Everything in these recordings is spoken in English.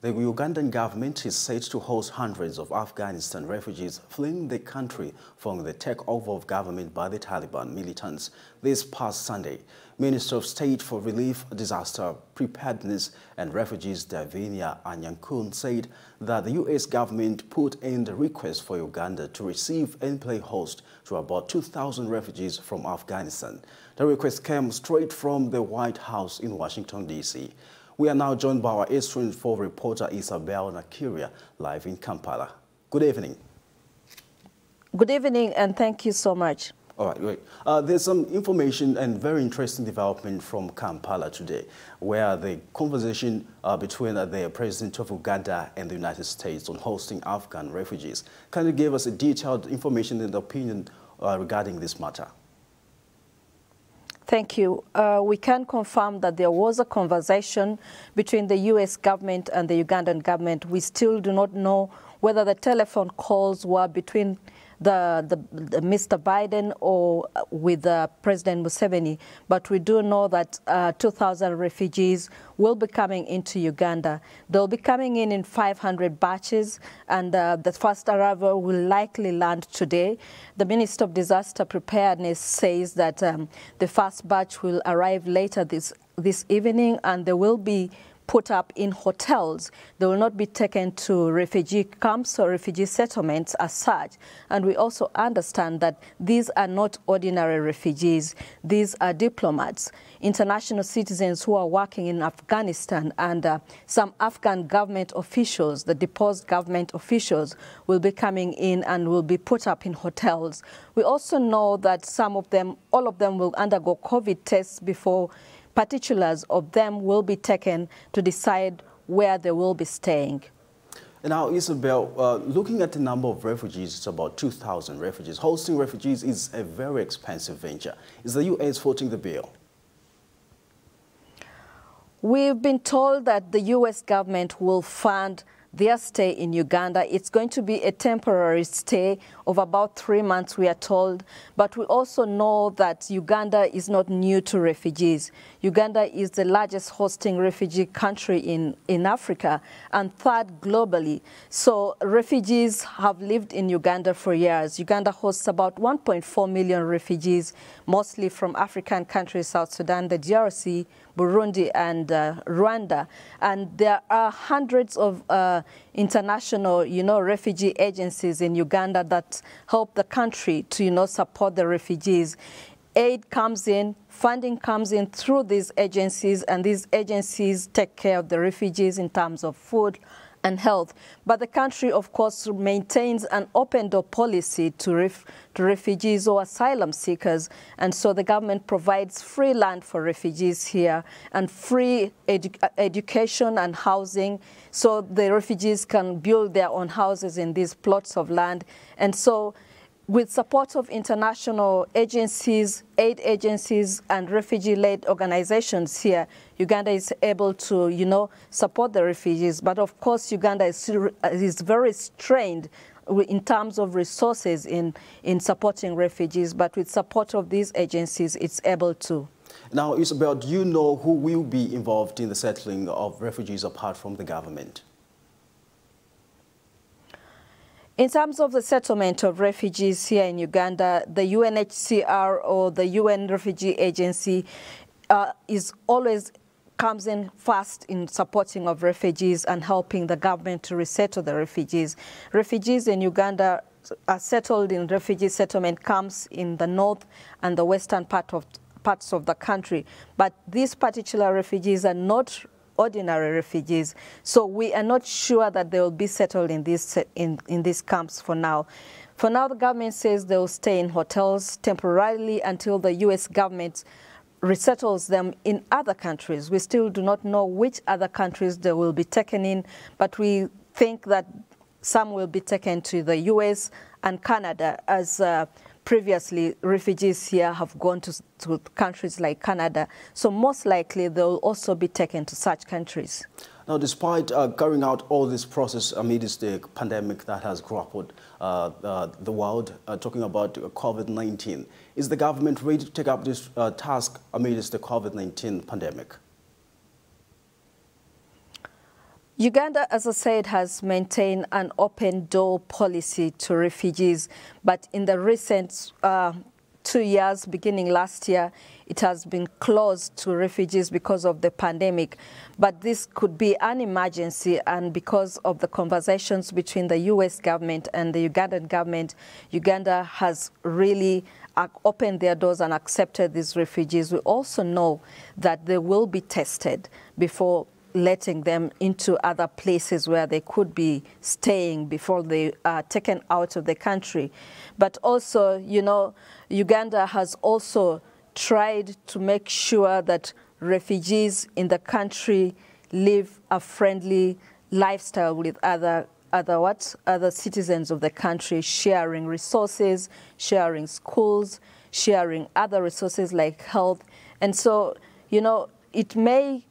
The Ugandan government is set to host hundreds of Afghanistan refugees fleeing the country following the takeover of government by the Taliban militants this past Sunday. Minister of State for Relief, Disaster Preparedness and Refugees Davinia Anyankun said that the U.S. government put in the request for Uganda to receive and play host to about 2,000 refugees from Afghanistan. The request came straight from the White House in Washington, D.C. We are now joined by our A24 reporter Isabel Nakiria, live in Kampala. Good evening. Good evening, and thank you so much. All right, great. There's some information and very interesting development from Kampala today, where the conversation between the President of Uganda and the United States on hosting Afghan refugees. Can you give us a detailed information and opinion regarding this matter? Thank you. We can confirm that there was a conversation between the U.S. government and the Ugandan government. We still do not know whether the telephone calls were between the Mr. Biden or with President Museveni, but we do know that 2,000 refugees will be coming into Uganda. They'll be coming in 500 batches, and the first arrival will likely land today. The Minister of Disaster Preparedness says that the first batch will arrive later this evening, and they will be put up in hotels. They will not be taken to refugee camps or refugee settlements as such. And we also understand that these are not ordinary refugees. These are diplomats, international citizens who are working in Afghanistan, and some Afghan government officials, the deposed government officials, will be coming in and will be put up in hotels. We also know that some of them, all of them, will undergo COVID tests before particulars of them will be taken to decide where they will be staying. Now, Isabel, looking at the number of refugees, it's about 2,000 refugees. Hosting refugees is a very expensive venture. Is the U.S. footing the bill? We've been told that the U.S. government will fund their stay in Uganda. It's going to be a temporary stay of about 3 months, we are told. But we also know that Uganda is not new to refugees. Uganda is the largest hosting refugee country in Africa and third globally. So refugees have lived in Uganda for years. Uganda hosts about 1.4 million refugees, mostly from African countries, South Sudan, the DRC, Burundi, and Rwanda. And there are hundreds of international, refugee agencies in Uganda that help the country to, support the refugees. Aid comes in, funding comes in through these agencies, and these agencies take care of the refugees in terms of food and health. But the country, of course, maintains an open door policy to refugees or asylum seekers. And so the government provides free land for refugees here and free education and housing, so the refugees can build their own houses in these plots of land. And so with support of international agencies, aid agencies, and refugee-led organizations here, Uganda is able to, support the refugees. But of course, Uganda is very strained in terms of resources in supporting refugees. But with support of these agencies, it's able to. Now, Isabel, do you know who will be involved in the settling of refugees apart from the government? In terms of the settlement of refugees here in Uganda, the UNHCR or the UN Refugee Agency comes in first in supporting of refugees and helping the government to resettle the refugees. Refugees in Uganda are settled in refugee settlement camps in the north and the western parts of the country. But these particular refugees are not ordinary refugees, so we are not sure that they will be settled in these camps for now. For now, the government says they will stay in hotels temporarily until the U.S. government resettles them in other countries. We still do not know which other countries they will be taken in, but we think that some will be taken to the U.S. and Canada, as previously refugees here have gone to countries like Canada. So most likely they will also be taken to such countries. Now, despite carrying out all this process amidst the pandemic that has grappled the world, talking about COVID-19, is the government ready to take up this task amidst the COVID-19 pandemic? Uganda, as I said, has maintained an open door policy to refugees, but in the recent 2 years, beginning last year, it has been closed to refugees because of the pandemic. But this could be an emergency, and because of the conversations between the U.S. government and the Ugandan government, Uganda has really opened their doors and accepted these refugees. We also know that they will be tested before letting them into other places where they could be staying before they are taken out of the country. But also, you know, Uganda has also tried to make sure that refugees in the country live a friendly lifestyle with other citizens of the country, sharing resources, sharing schools, sharing other resources like health. And so, you know, it may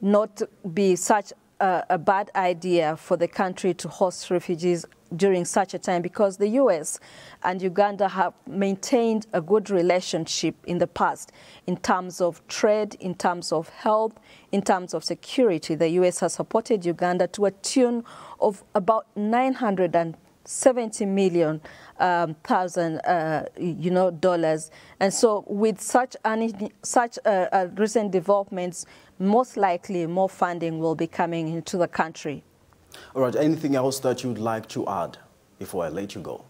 not be such a bad idea for the country to host refugees during such a time, because the U.S. and Uganda have maintained a good relationship in the past in terms of trade, in terms of health, in terms of security. The U.S. has supported Uganda to a tune of about $970 million dollars. And so with such recent developments, most likely more funding will be coming into the country. All right, anything else that you'd like to add before I let you go?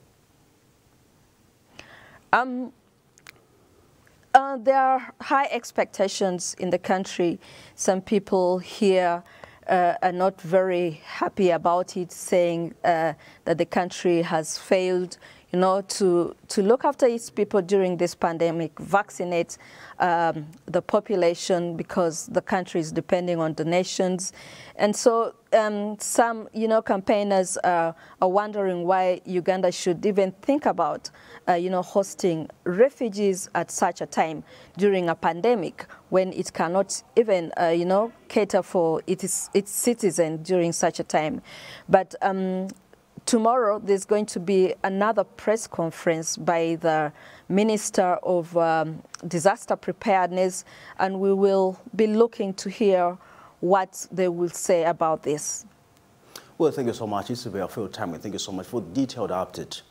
There are high expectations in the country. Some people here are not very happy about it, saying that the country has failed, you know, to look after its people during this pandemic, vaccinate the population, because the country is depending on donations. And so some, you know, campaigners are wondering why Uganda should even think about, you know, hosting refugees at such a time during a pandemic, when it cannot even, you know, cater for its citizens during such a time. But tomorrow there's going to be another press conference by the Minister of Disaster Preparedness, and we will be looking to hear what they will say about this. Well, thank you so much, Isabel, for your time, and thank you so much for the detailed update.